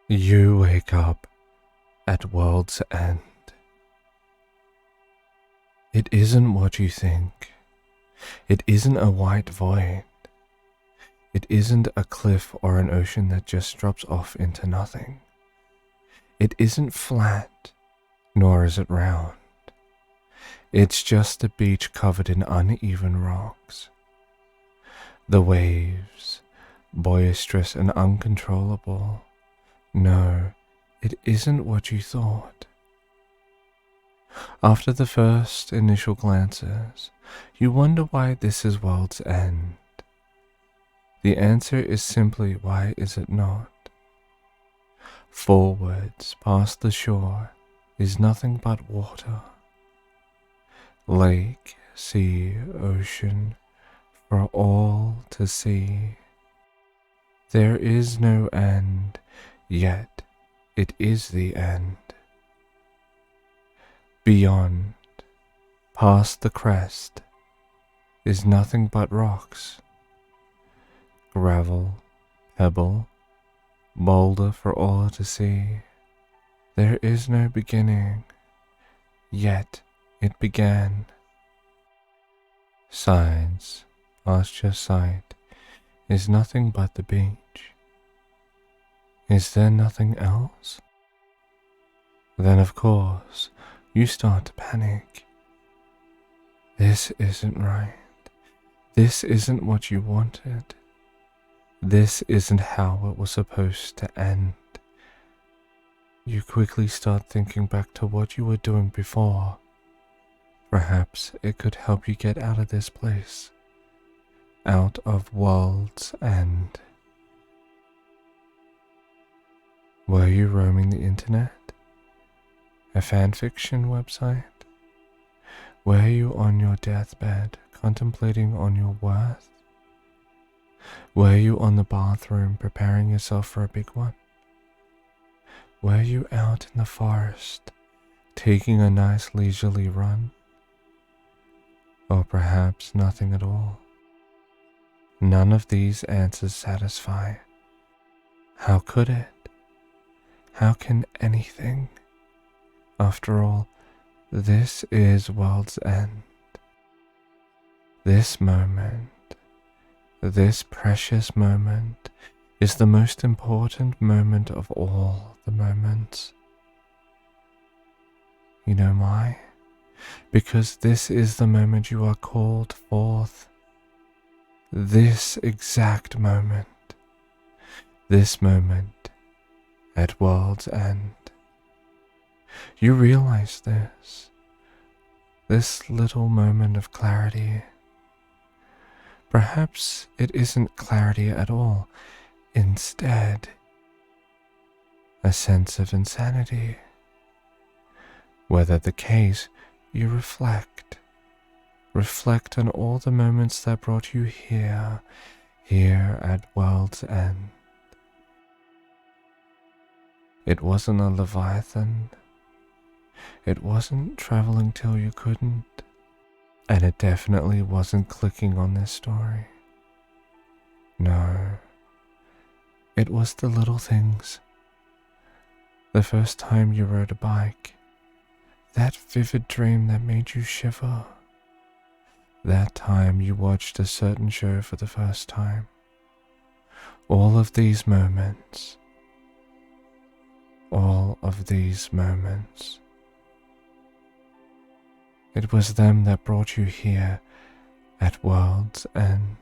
You wake up at world's end. It isn't what you think. It isn't a white void. It isn't a cliff or an ocean that just drops off into nothing. It isn't flat, nor is it round. It's just a beach covered in uneven rocks. The waves, boisterous and uncontrollable. No, it isn't what you thought. After the first initial glances, you wonder why this is world's end. The answer is simply, why is it not? Forwards, past the shore, is nothing but water. Lake, sea, ocean, for all to see. There is no end, yet it is the end. Beyond, past the crest, is nothing but rocks. Gravel, pebble, boulder for all to see. There is no beginning, yet it began. Sides, past your sight, is nothing but the beach. Is there nothing else? Then of course, you start to panic. This isn't right. This isn't what you wanted. This isn't how it was supposed to end. You quickly start thinking back to what you were doing before. Perhaps it could help you get out of this place. Out of world's end. Were you roaming the internet? A fanfiction website? Were you on your deathbed contemplating on your worth? Were you on the bathroom preparing yourself for a big one? Were you out in the forest taking a nice leisurely run? Or perhaps nothing at all? None of these answers satisfy. How could it? How can anything? After all, this is world's end. This moment, this precious moment, is the most important moment of all the moments. You know why? Because this is the moment you are called forth. This exact moment. This moment at world's end. You realize this little moment of clarity. Perhaps it isn't clarity at all. Instead, a sense of insanity. Whether the case, you reflect on all the moments that brought you here at world's end. It wasn't a Leviathan. It wasn't traveling till you couldn't. And it definitely wasn't clicking on this story. No. It was the little things. The first time you rode a bike. That vivid dream that made you shiver. That time you watched a certain show for the first time. All of these moments. All of these moments. It was them that brought you here at world's end.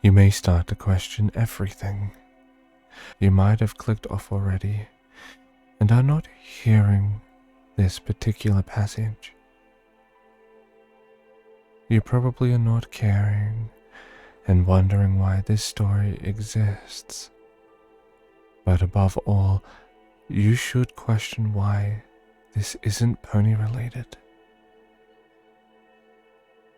You may start to question everything. You might have clicked off already and are not hearing this particular passage. You probably are not caring and wondering why this story exists. But above all, you should question why this isn't pony related.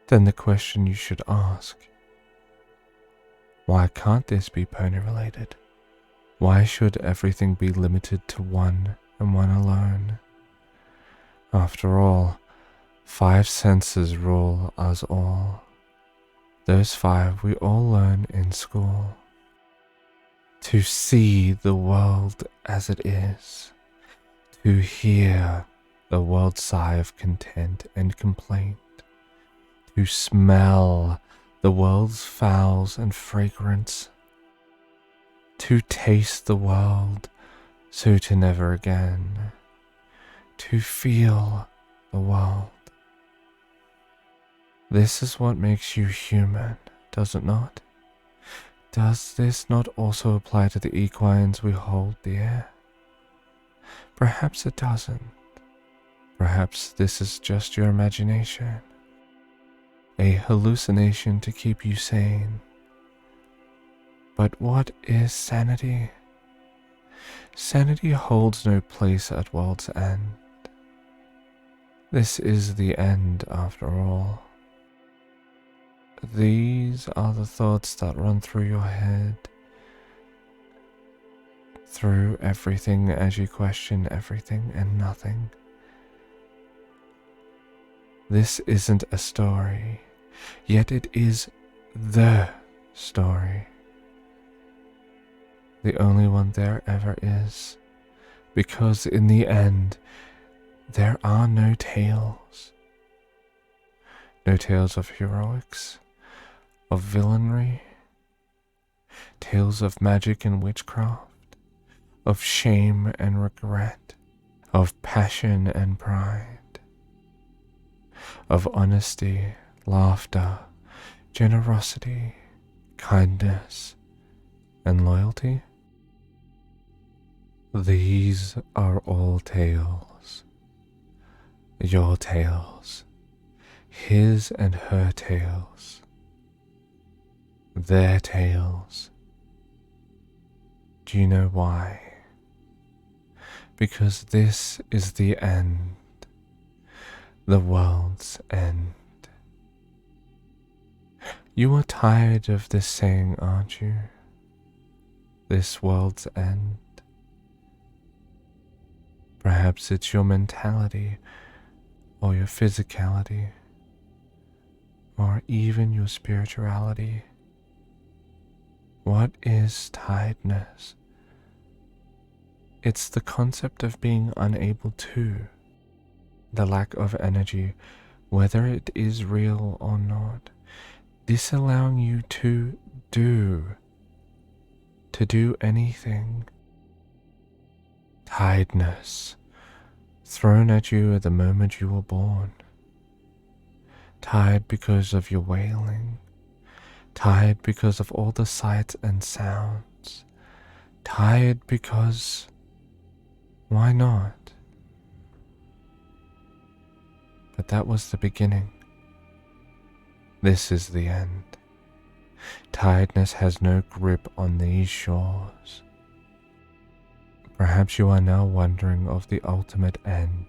Then the question you should ask, why can't this be pony related? Why should everything be limited to one and one alone? After all, 5 senses rule us all. Those 5 we all learn in school. to see the world as it is, to hear the world's sigh of content and complaint, to smell the world's fouls and fragrance, to taste the world so to never again, to feel the world. This is what makes you human, does it not? Does this not also apply to the equines we hold dear? Perhaps it doesn't. Perhaps this is just your imagination, a hallucination to keep you sane. But what is sanity? Sanity holds no place at world's end. This is the end after all. These are the thoughts that run through your head, through everything as you question everything and nothing. This isn't a story, yet it is the story. The only one there ever is, because in the end, there are no tales. No tales of heroics, of villainy, tales of magic and witchcraft, of shame and regret, of passion and pride, of honesty, laughter, generosity, kindness, and loyalty. These are all tales, your tales, his and her tales, their tales. Do you know why? Because this is the end, the world's end. You are tired of this saying, aren't you? This world's end. Perhaps it's your mentality, or your physicality, or even your spirituality. What is tiredness? It's the concept of being unable to, the lack of energy, whether it is real or not, disallowing you to do anything. Tiredness, thrown at you at the moment you were born. Tired because of your wailing. Tired because of all the sights and sounds. Tired because... why not? But that was the beginning. This is the end. Tiredness has no grip on these shores. Perhaps you are now wondering of the ultimate end,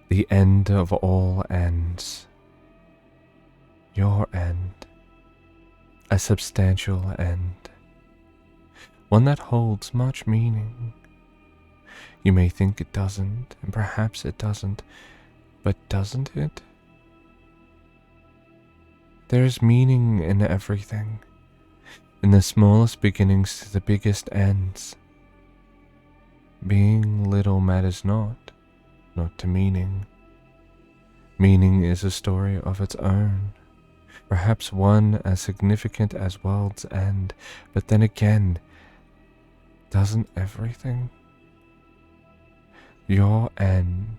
the end of all ends, your end, a substantial end, one that holds much meaning. You may think it doesn't, and perhaps it doesn't, but doesn't it? There is meaning in everything, in the smallest beginnings to the biggest ends. Being little matters not to meaning. Meaning is a story of its own, perhaps one as significant as world's end, but then again, doesn't everything? Your end.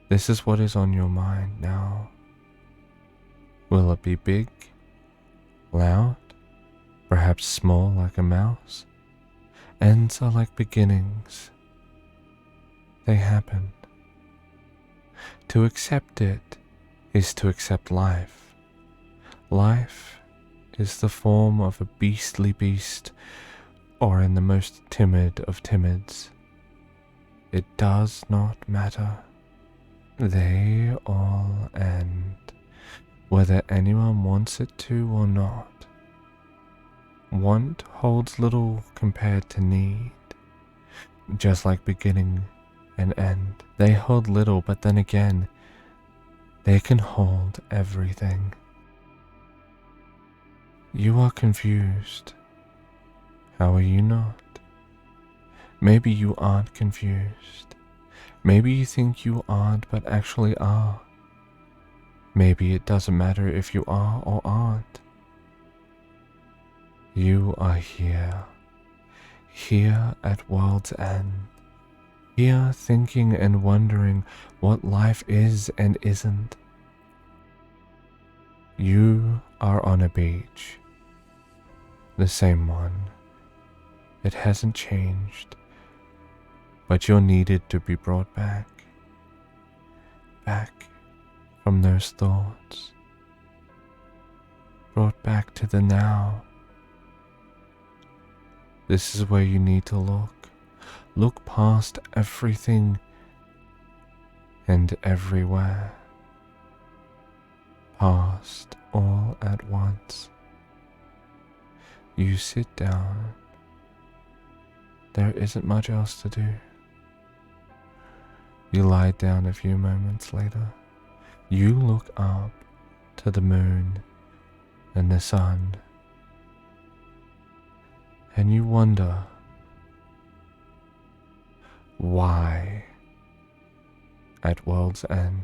This is what is on your mind now. Will it be big, loud, perhaps small like a mouse? Ends are like beginnings. They happen. To accept it is to accept life. Life is the form of a beastly beast, or in the most timid of timids. It does not matter. They all end, whether anyone wants it to or not. Want holds little compared to need. Just like beginning and end, they hold little, but then again, they can hold everything. You are confused. How are you not? Maybe you aren't confused. Maybe you think you aren't but actually are. Maybe it doesn't matter if you are or aren't. You are here. Here at world's end. Here thinking and wondering what life is and isn't. You are on a beach. The same one. It hasn't changed. But you're needed to be brought back. Back from those thoughts. Brought back to the now. This is where you need to look. Look past everything and everywhere. Past all at once. You sit down. There isn't much else to do. You lie down a few moments later. You look up to the moon and the sun. And you wonder, why at world's end?